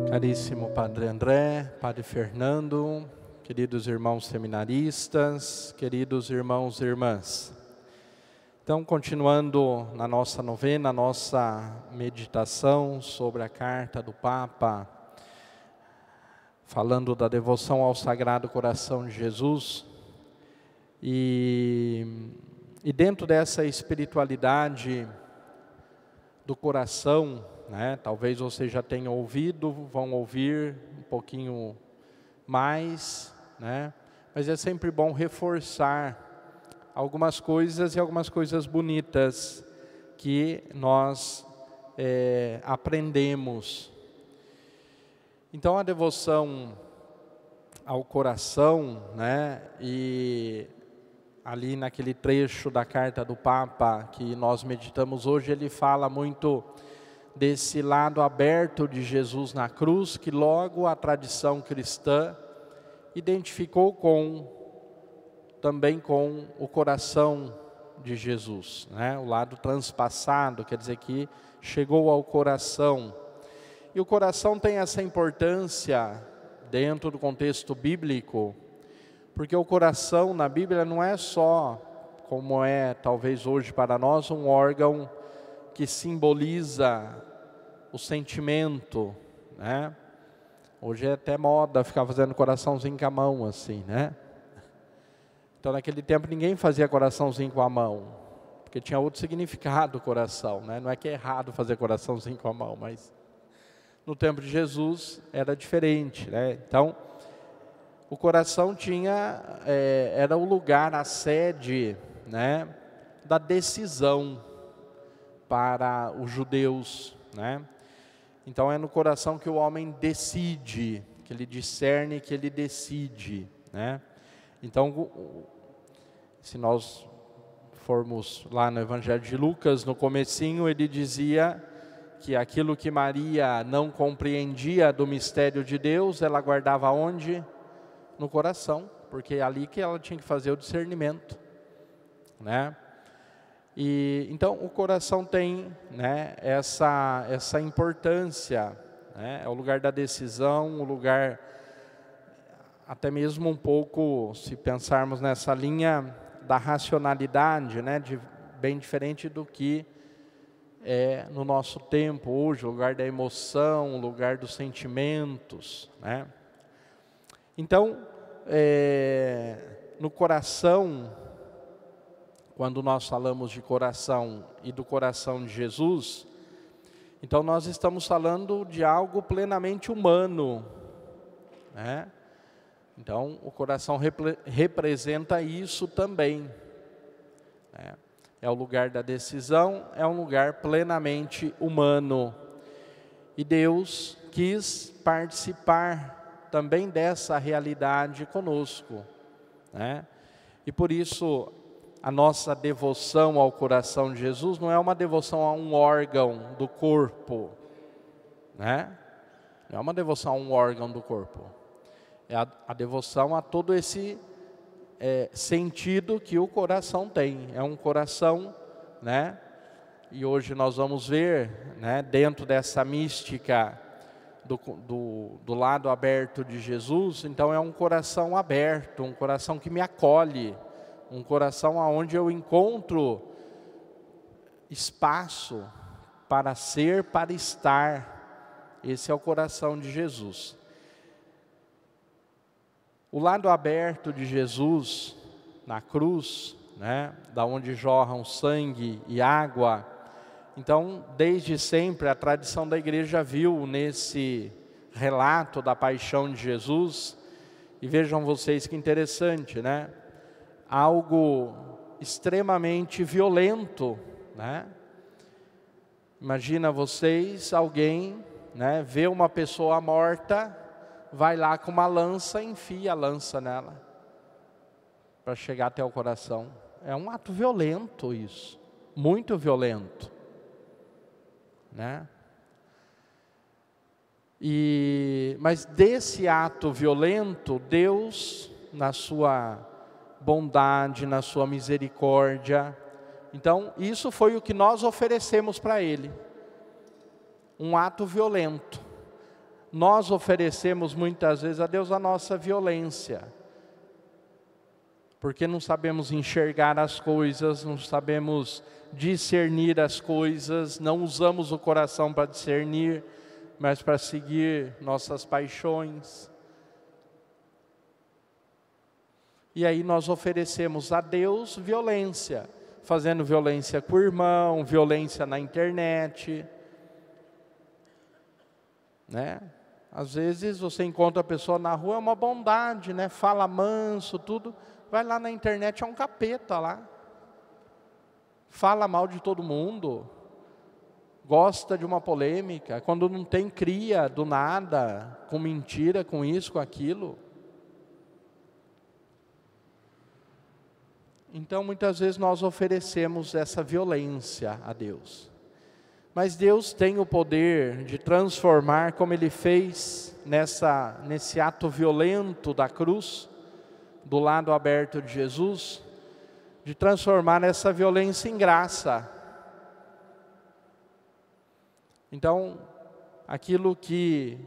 Caríssimo Padre André, Padre Fernando, queridos irmãos seminaristas, queridos irmãos e irmãs. Então, continuando na nossa novena, nossa meditação sobre a carta do Papa, falando da devoção ao Sagrado Coração de Jesus, e dentro dessa espiritualidade do coração, talvez você já tenha ouvido, vão ouvir um pouquinho mais, mas é sempre bom reforçar algumas coisas e algumas coisas bonitas que nós aprendemos. Então a devoção ao coração, e ali naquele trecho da carta do Papa que nós meditamos hoje, ele fala muito desse lado aberto de Jesus na cruz, que logo a tradição cristã identificou também com o coração de Jesus, o lado transpassado, quer dizer que chegou ao coração. E o coração tem essa importância dentro do contexto bíblico, porque o coração na Bíblia não é só, como é talvez hoje para nós, um órgão que simboliza o sentimento, Hoje é até moda ficar fazendo coraçãozinho com a mão assim, Então naquele tempo ninguém fazia coraçãozinho com a mão, porque tinha outro significado o coração, Não é que é errado fazer coraçãozinho com a mão, mas no tempo de Jesus era diferente, Então o coração era o lugar, a sede, da decisão para os judeus, Então é no coração que o homem decide, que ele discerne, que ele decide, Então, se nós formos lá no Evangelho de Lucas, no comecinho ele dizia que aquilo que Maria não compreendia do mistério de Deus, ela guardava onde? No coração, porque é ali que ela tinha que fazer o discernimento, E então o coração tem, essa importância, É o lugar da decisão, o lugar até mesmo um pouco, se pensarmos nessa linha da racionalidade, bem diferente do que é no nosso tempo hoje, o lugar da emoção, o lugar dos sentimentos, Então, no coração, quando nós falamos de coração e do coração de Jesus, então nós estamos falando de algo plenamente humano, Então o coração representa isso também, É o lugar da decisão, é um lugar plenamente humano. E Deus quis participar também dessa realidade conosco, E por isso a nossa devoção ao coração de Jesus não é uma devoção a um órgão do corpo, Não é uma devoção a um órgão do corpo, é a devoção a todo esse sentido que o coração tem. É um coração, E hoje nós vamos ver, dentro dessa mística do lado aberto de Jesus, então é um coração aberto, um coração que me acolhe, um coração onde eu encontro espaço para ser, para estar. Esse é o coração de Jesus. O lado aberto de Jesus na cruz, da onde jorram sangue e água. Então, desde sempre, a tradição da igreja viu nesse relato da paixão de Jesus, e vejam vocês que interessante, Algo extremamente violento, Imagina vocês, alguém, vê uma pessoa morta, vai lá com uma lança e enfia a lança nela, para chegar até o coração. É um ato violento isso, muito violento, Mas desse ato violento, Deus, na sua bondade, na sua misericórdia, então isso foi o que nós oferecemos para Ele, um ato violento. nós oferecemos muitas vezes a Deus a nossa violência, porque não sabemos enxergar as coisas, não sabemos discernir as coisas, não usamos o coração para discernir, mas para seguir nossas paixões. E aí nós oferecemos a Deus violência, fazendo violência com o irmão, violência na internet, né? Às vezes você encontra a pessoa na rua, é uma bondade, né? Fala manso, tudo. Vai lá na internet, é um capeta lá. Fala mal de todo mundo. Gosta de uma polêmica. Quando não tem, cria do nada, com mentira, com isso, com aquilo. Então, muitas vezes nós oferecemos essa violência a Deus. Mas Deus tem o poder de transformar, como Ele fez nesse ato violento da cruz, do lado aberto de Jesus, de transformar essa violência em graça. Então, aquilo que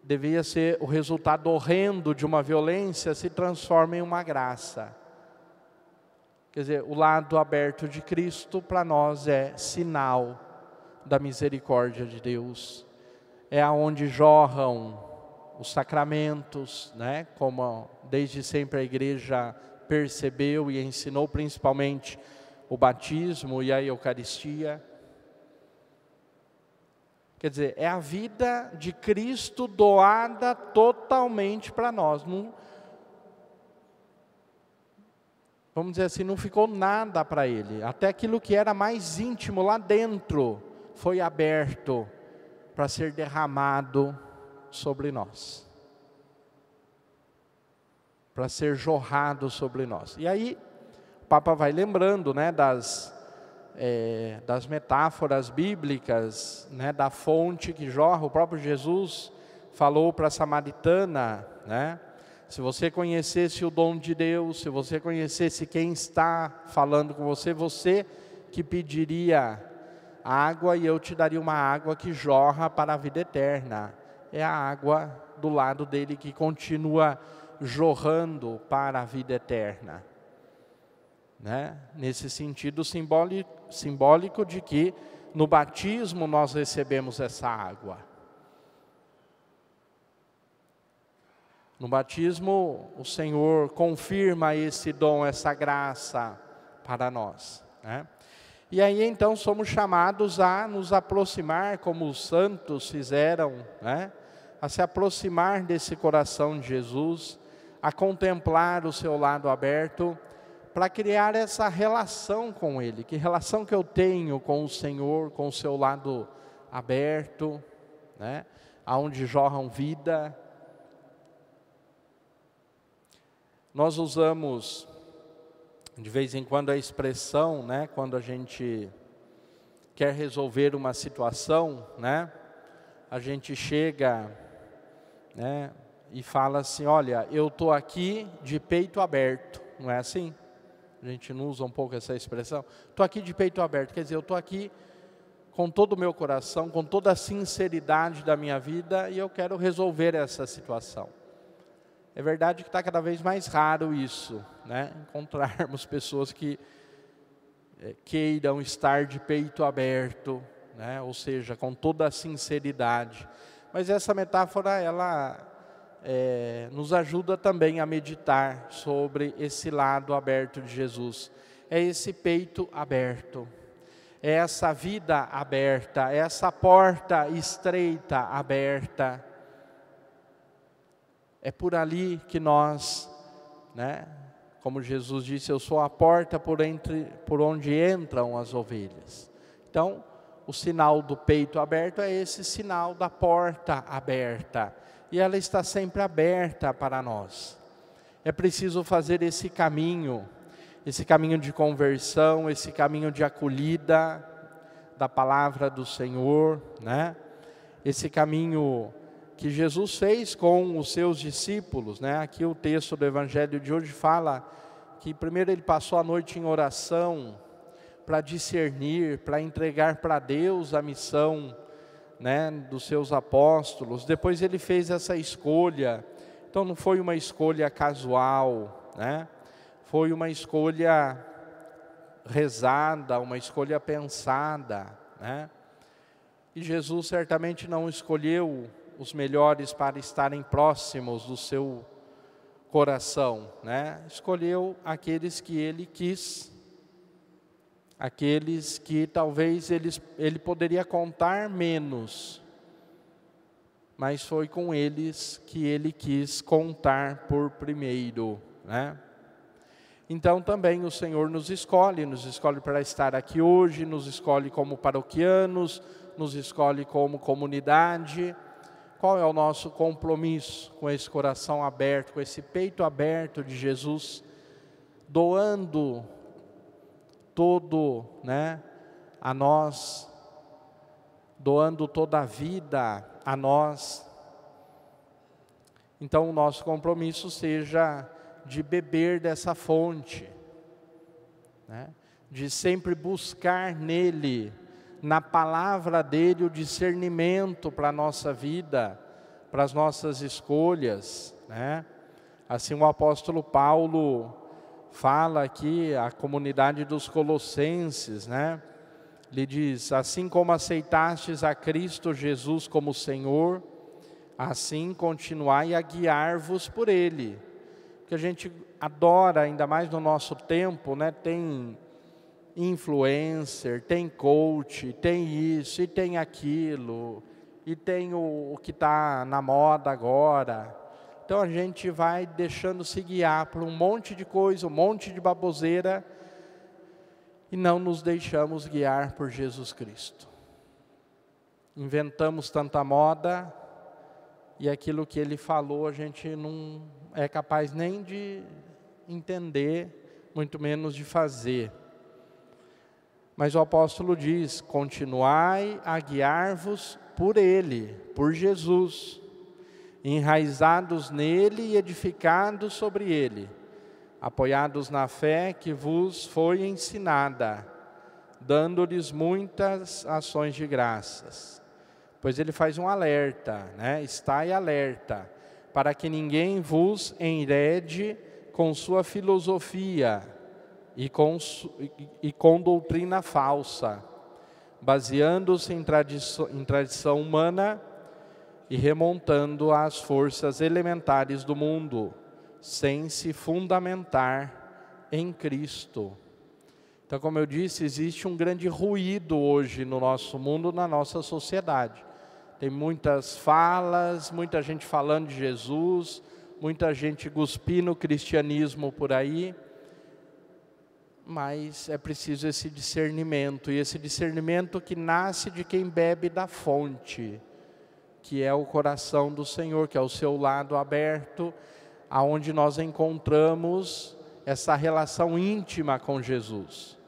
devia ser o resultado horrendo de uma violência, se transforma em uma graça. Quer dizer, o lado aberto de Cristo para nós é sinal da misericórdia de Deus. É aonde jorram os sacramentos, né? Como desde sempre a igreja percebeu e ensinou, principalmente o batismo e a Eucaristia. Quer dizer, é a vida de Cristo doada totalmente para nós. Não, vamos dizer assim, não ficou nada para Ele. Até aquilo que era mais íntimo lá dentro foi aberto para ser derramado sobre nós. Para ser jorrado sobre nós. E aí, o Papa vai lembrando, né, das metáforas bíblicas, né, da fonte que jorra. O próprio Jesus falou para a samaritana, né? Se você conhecesse o dom de Deus, se você conhecesse quem está falando com você, você que pediria água e eu te daria uma água que jorra para a vida eterna. É a água do lado dele que continua jorrando para a vida eterna. Né? Nesse sentido simbólico de que no batismo nós recebemos essa água. No batismo, o Senhor confirma esse dom, essa graça para nós, né? E aí então somos chamados a nos aproximar, como os santos fizeram, né? A se aproximar desse coração de Jesus, a contemplar o seu lado aberto, para criar essa relação com Ele. Que relação que eu tenho com o Senhor, com o seu lado aberto, né? Aonde jorram vida. Nós usamos de vez em quando a expressão, né, quando a gente quer resolver uma situação, né, a gente chega, né, e fala assim, olha, eu estou aqui de peito aberto, não é assim? A gente não usa um pouco essa expressão? Estou aqui de peito aberto, quer dizer, eu estou aqui com todo o meu coração, com toda a sinceridade da minha vida e eu quero resolver essa situação. É verdade que está cada vez mais raro isso, né? Encontrarmos pessoas que queiram estar de peito aberto, né? Ou seja, com toda a sinceridade. Mas essa metáfora, ela nos ajuda também a meditar sobre esse lado aberto de Jesus. É esse peito aberto, é essa vida aberta, é essa porta estreita aberta. É por ali que nós, né, como Jesus disse, eu sou a porta por onde entram as ovelhas. Então, o sinal do peito aberto é esse sinal da porta aberta. E ela está sempre aberta para nós. É preciso fazer esse caminho de conversão, esse caminho de acolhida da palavra do Senhor, né? Esse caminho que Jesus fez com os seus discípulos, né? Aqui o texto do Evangelho de hoje fala que primeiro ele passou a noite em oração para discernir, para entregar para Deus a missão, né, dos seus apóstolos. Depois ele fez essa escolha. Então não foi uma escolha casual, né? Foi uma escolha rezada, uma escolha pensada, né? E Jesus certamente não escolheu os melhores para estarem próximos do seu coração, né? Escolheu aqueles que ele quis, aqueles que talvez ele poderia contar menos, mas foi com eles que ele quis contar por primeiro, né? Então também o Senhor nos escolhe para estar aqui hoje, nos escolhe como paroquianos, nos escolhe como comunidade. Qual é o nosso compromisso com esse coração aberto, com esse peito aberto de Jesus, doando todo, né, a nós, doando toda a vida a nós? Então o nosso compromisso seja de beber dessa fonte, né, de sempre buscar nele, na palavra dele, o discernimento para a nossa vida, para as nossas escolhas, né? Assim o apóstolo Paulo fala aqui, a comunidade dos Colossenses, né? Ele diz: assim como aceitastes a Cristo Jesus como Senhor, assim continuai a guiar-vos por Ele. Que a gente adora, ainda mais no nosso tempo, né? Tem influencer, tem coach, tem isso e tem aquilo, e tem o que está na moda agora. Então a gente vai deixando se guiar por um monte de coisa, um monte de baboseira, e não nos deixamos guiar por Jesus Cristo. Inventamos tanta moda, e aquilo que ele falou a gente não é capaz nem de entender, muito menos de fazer. Mas o apóstolo diz: continuai a guiar-vos por Ele, por Jesus, enraizados nele e edificados sobre Ele, apoiados na fé que vos foi ensinada, dando-lhes muitas ações de graças. Pois ele faz um alerta, né? Estai alerta, para que ninguém vos enrede com sua filosofia, e com doutrina falsa, baseando-se em tradição humana e remontando às forças elementares do mundo, sem se fundamentar em Cristo. Então, como eu disse, existe um grande ruído hoje no nosso mundo, na nossa sociedade. Tem muitas falas, muita gente falando de Jesus, muita gente cuspindo o cristianismo por aí, mas é preciso esse discernimento, e esse discernimento que nasce de quem bebe da fonte, que é o coração do Senhor, que é o seu lado aberto, aonde nós encontramos essa relação íntima com Jesus.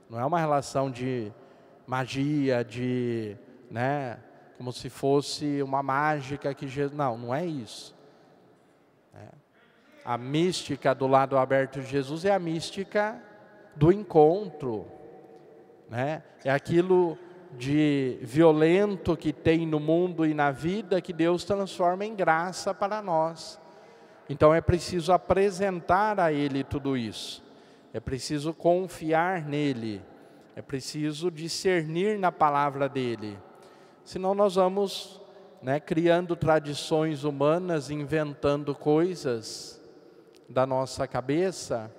Não é uma relação de magia, né, como se fosse uma mágica que Jesus... Não é isso. A mística do lado aberto de Jesus é a mística do encontro, né? É aquilo de violento que tem no mundo e na vida que Deus transforma em graça para nós. Então é preciso apresentar a Ele tudo isso, é preciso confiar nele, é preciso discernir na palavra dele. Senão nós vamos, né, criando tradições humanas, inventando coisas da nossa cabeça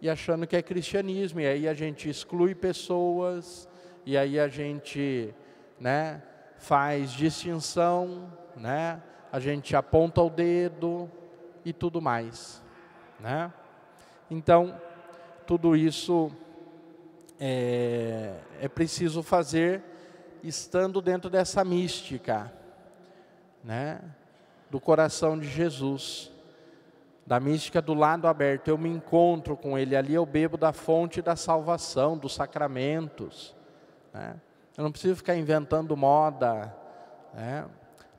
e achando que é cristianismo, e aí a gente exclui pessoas, e aí a gente, né, faz distinção, né, a gente aponta o dedo e tudo mais, né? Então, tudo isso é preciso fazer estando dentro dessa mística, né, do coração de Jesus, da mística do lado aberto. Eu me encontro com Ele, ali eu bebo da fonte da salvação, dos sacramentos, né? Eu não preciso ficar inventando moda, né?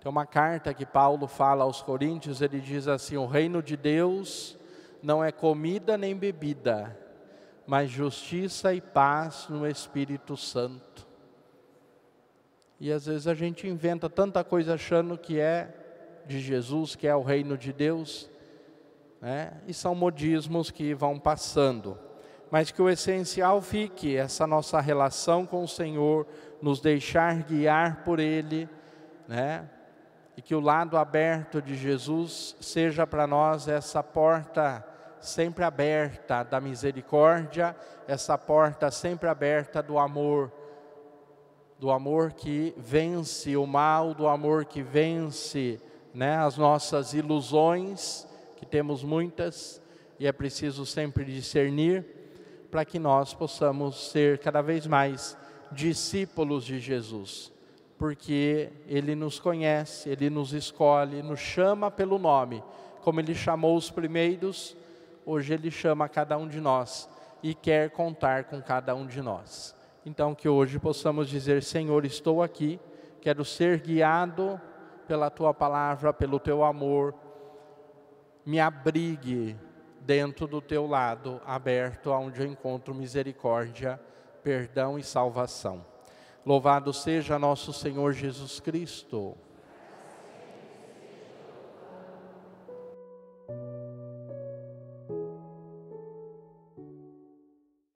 Tem uma carta que Paulo fala aos Coríntios, ele diz assim: o reino de Deus não é comida nem bebida, mas justiça e paz no Espírito Santo. E às vezes a gente inventa tanta coisa achando que é de Jesus, que é o reino de Deus, né? E são modismos que vão passando. Mas que o essencial fique essa nossa relação com o Senhor, nos deixar guiar por Ele, né? E que o lado aberto de Jesus seja para nós essa porta sempre aberta da misericórdia, essa porta sempre aberta do amor que vence o mal, do amor que vence, né, as nossas ilusões, que temos muitas, e é preciso sempre discernir, para que nós possamos ser cada vez mais discípulos de Jesus. Porque Ele nos conhece, Ele nos escolhe, nos chama pelo nome. Como Ele chamou os primeiros, hoje Ele chama cada um de nós e quer contar com cada um de nós. Então que hoje possamos dizer: Senhor, estou aqui, quero ser guiado pela Tua palavra, pelo Teu amor. Me abrigue dentro do Teu lado aberto, onde eu encontro misericórdia, perdão e salvação. Louvado seja nosso Senhor Jesus Cristo.